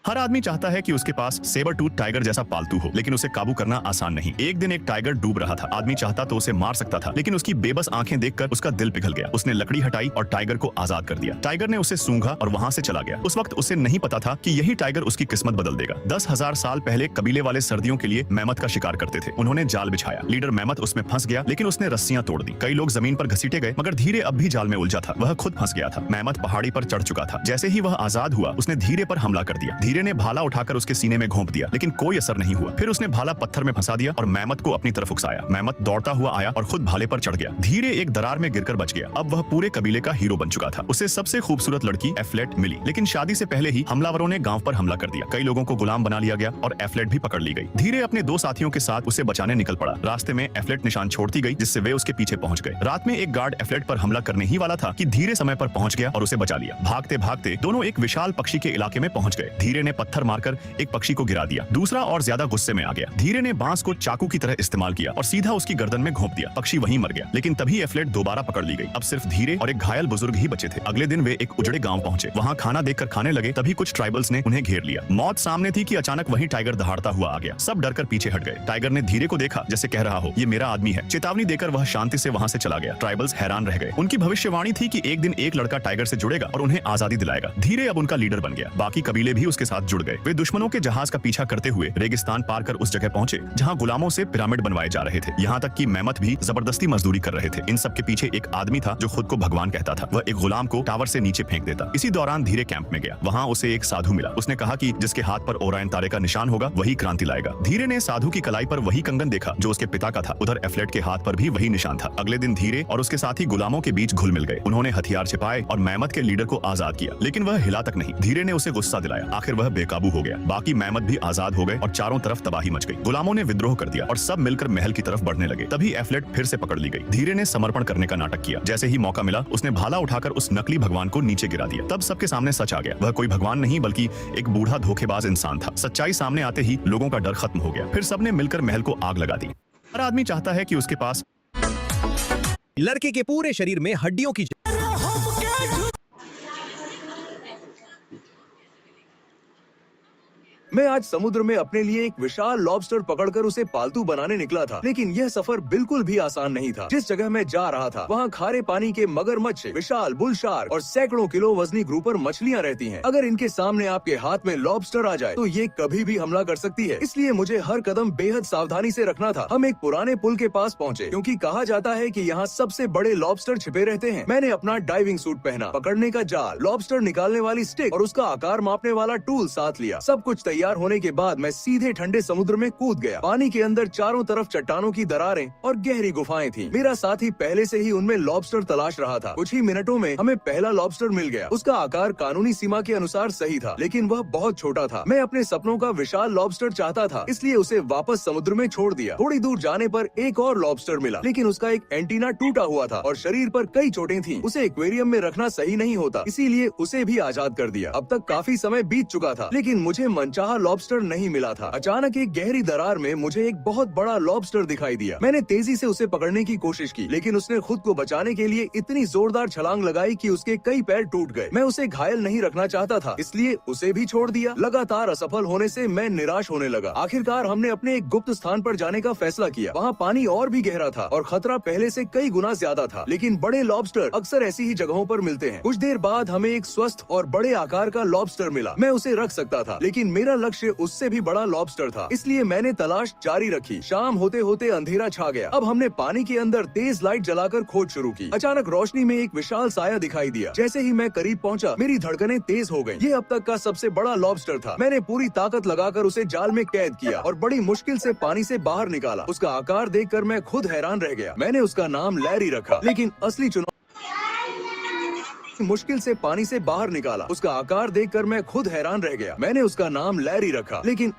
हर आदमी चाहता है कि उसके पास सेबर टूथ टाइगर जैसा पालतू हो, लेकिन उसे काबू करना आसान नहीं। एक दिन एक टाइगर डूब रहा था। आदमी चाहता तो उसे मार सकता था, लेकिन उसकी बेबस आंखें देखकर उसका दिल पिघल गया। उसने लकड़ी हटाई और टाइगर को आजाद कर दिया। टाइगर ने उसे सूंघा और वहां से चला गया। उस वक्त उसे नहीं पता था कि यही टाइगर उसकी किस्मत बदल देगा। 10,000 साल पहले कबीले वाले सर्दियों के लिए मेहमत का शिकार करते थे। उन्होंने जाल बिछाया। लीडर मेहमत उसमें फंस गया, लेकिन उसने रस्सियां तोड़ दी। कई लोग जमीन पर घसीटे गए, मगर धीरे अब भी जाल में उलझा था। वह खुद फंस गया था। मेहमत पहाड़ी पर चढ़ चुका था। जैसे ही वह आजाद हुआ, उसने धीरे पर हमला कर दिया। धीरे ने भाला उठाकर उसके सीने में घोंप दिया, लेकिन कोई असर नहीं हुआ। फिर उसने भाला पत्थर में फंसा दिया और मेहमत को अपनी तरफ उकसाया। मेहमत दौड़ता हुआ आया और खुद भाले पर चढ़ गया। धीरे एक दरार में गिरकर बच गया। अब वह पूरे कबीले का हीरो बन चुका था। उसे सबसे खूबसूरत लड़की एफ्लेट मिली, लेकिन शादी से पहले ही हमलावरों ने गांव पर हमला कर दिया। कई लोगों को गुलाम बना लिया गया और एफ्लेट भी पकड़ ली गई। धीरे अपने 2 साथियों के साथ उसे बचाने निकल पड़ा। रास्ते में एफ्लेट निशान छोड़ती गई, जिससे वे उसके पीछे पहुंच गए। रात में एक गार्ड एफ्लेट पर हमला करने ही वाला था कि धीरे समय पर पहुंच गया और उसे बचा लिया। भागते भागते दोनों एक विशाल पक्षी के इलाके में पहुंच गए। धीरे ने पत्थर मारकर एक पक्षी को गिरा दिया। दूसरा और ज्यादा गुस्से में आ गया। धीरे ने बांस को चाकू की तरह इस्तेमाल किया और सीधा उसकी गर्दन में घोंप दिया। पक्षी वहीं मर गया, लेकिन तभी एफ्लेट दोबारा पकड़ ली गई। अब सिर्फ धीरे और एक घायल बुजुर्ग ही बचे थे। अगले दिन वे एक उजड़े गांव पहुंचे। वहां खाना देखकर खाने लगे, तभी कुछ ट्राइबल्स ने उन्हें घेर लिया। मौत सामने थी कि अचानक वहीं टाइगर दहाड़ता हुआ आ गया। सब डरकर पीछे हट गए। टाइगर ने धीरे को देखा, जैसे कह रहा हो ये मेरा आदमी है। चेतावनी देकर वह शांति से वहां से चला गया। ट्राइबल्स हैरान रह गए। उनकी भविष्यवाणी थी कि एक दिन एक लड़का टाइगर से जुड़ेगा और उन्हें आजादी दिलाएगा। धीरे अब उनका लीडर बन गया। बाकी कबीले भी उसके साथ जुड़ गए। वे दुश्मनों के जहाज का पीछा करते हुए रेगिस्तान पार कर उस जगह पहुंचे जहां गुलामों से पिरामिड बनवाए जा रहे थे। यहाँ तक कि मेहमत भी जबरदस्ती मजदूरी कर रहे थे। इन सब के पीछे एक आदमी था जो खुद को भगवान कहता था। वह एक गुलाम को टावर से नीचे फेंक देता। इसी दौरान धीरे कैंप में गया। वहाँ उसे एक साधु मिला। उसने कहा कि जिसके हाथ पर ओरायन तारे का निशान होगा वही क्रांति लाएगा। धीरे ने साधु की कलाई पर वही कंगन देखा जो उसके पिता का था। उधर एफ्लेट के हाथ पर भी वही निशान था। अगले दिन धीरे और उसके साथी गुलामों के बीच घुल मिल गए। उन्होंने हथियार छिपाए और मेहमत के लीडर को आजाद किया, लेकिन वह हिला तक नहीं। धीरे ने उसे गुस्सा दिलाया। आखिर वह बेकाबू हो गया। बाकी मेहमत भी आजाद हो गए और चारों तरफ तबाही मच गई। गुलामों ने विद्रोह कर दिया और सब मिलकर महल की तरफ बढ़ने लगे। तभी एफ्लेट फिर से पकड़ ली गई। धीरे ने समर्पण करने का नाटक किया। जैसे ही मौका मिला, उसने भाला उठाकर उस नकली भगवान को नीचे गिरा दिया। तब सबके सामने सच आ गया। वह कोई भगवान नहीं बल्कि एक बूढ़ा धोखेबाज इंसान था। सच्चाई सामने आते ही लोगों का डर खत्म हो गया। फिर सबने मिलकर महल को आग लगा दी। हर आदमी चाहता है कि उसके पास लड़के के पूरे शरीर में हड्डियों की मैं आज समुद्र में अपने लिए एक विशाल लॉबस्टर पकड़कर उसे पालतू बनाने निकला था, लेकिन यह सफर बिल्कुल भी आसान नहीं था। जिस जगह मैं जा रहा था वहाँ खारे पानी के मगरमच्छ, विशाल बुल शार्क और सैकड़ों किलो वजनी ग्रुपर मछलियाँ रहती हैं। अगर इनके सामने आपके हाथ में लॉबस्टर आ जाए तो ये कभी भी हमला कर सकती है। इसलिए मुझे हर कदम बेहद सावधानी से रखना था। हम एक पुराने पुल के पास पहुँचे, क्योंकि कहा जाता है कि यहाँ सबसे बड़े लॉबस्टर छिपे रहते हैं। मैंने अपना डाइविंग सूट पहना, पकड़ने का जाल, लॉबस्टर निकालने वाली स्टिक और उसका आकार मापने वाला टूल साथ लिया। सब कुछ तैयार होने के बाद मैं सीधे ठंडे समुद्र में कूद गया। पानी के अंदर चारों तरफ चट्टानों की दरारें और गहरी गुफाएं थीं। मेरा साथी पहले से ही उनमें लॉबस्टर तलाश रहा था। कुछ ही मिनटों में हमें पहला लॉबस्टर मिल गया। उसका आकार कानूनी सीमा के अनुसार सही था, लेकिन वह बहुत छोटा था। मैं अपने सपनों का विशाल लॉबस्टर चाहता था, इसलिए उसे वापस समुद्र में छोड़ दिया। थोड़ी दूर जाने पर एक और लॉबस्टर मिला, लेकिन उसका एक एंटीना टूटा हुआ था और शरीर पर कई चोटें थीं। उसे एक्वेरियम में रखना सही नहीं होता, इसीलिए उसे भी आजाद कर दिया। अब तक काफी समय बीत चुका था, लेकिन मुझे मनचाहा लॉबस्टर नहीं मिला था। अचानक एक गहरी दरार में मुझे एक बहुत बड़ा लॉबस्टर दिखाई दिया। मैंने तेजी से उसे पकड़ने की कोशिश की, लेकिन उसने खुद को बचाने के लिए इतनी जोरदार छलांग लगाई कि उसके कई पैर टूट गए। मैं उसे घायल नहीं रखना चाहता था, इसलिए उसे भी छोड़ दिया। लगातार असफल होने से मैं निराश होने लगा। आखिरकार हमने अपने एक गुप्त स्थान पर जाने का फैसला किया। वहाँ पानी और भी गहरा था और खतरा पहले से कई गुना ज्यादा था, लेकिन बड़े लॉबस्टर अक्सर ऐसी ही जगहों पर मिलते हैं। कुछ देर बाद हमें एक स्वस्थ और बड़े आकार का लॉबस्टर मिला। मैं उसे रख सकता था, लेकिन मेरा लक्ष्य उससे भी बड़ा लॉबस्टर था, इसलिए मैंने तलाश जारी रखी। शाम होते होते अंधेरा छा गया। अब हमने पानी के अंदर तेज लाइट जलाकर खोज शुरू की। अचानक रोशनी में एक विशाल साया दिखाई दिया। जैसे ही मैं करीब पहुंचा, मेरी धड़कनें तेज हो गईं। ये अब तक का सबसे बड़ा लॉबस्टर था। मैंने पूरी ताकत लगाकर उसे जाल में कैद किया और बड़ी मुश्किल से पानी से बाहर निकाला। उसका आकार देखकर मैं खुद हैरान रह गया। मैंने उसका नाम लैरी रखा, लेकिन असली मुश्किल से पानी से बाहर निकाला। उसका आकार देखकर मैं खुद हैरान रह गया। मैंने उसका नाम लैरी रखा, लेकिन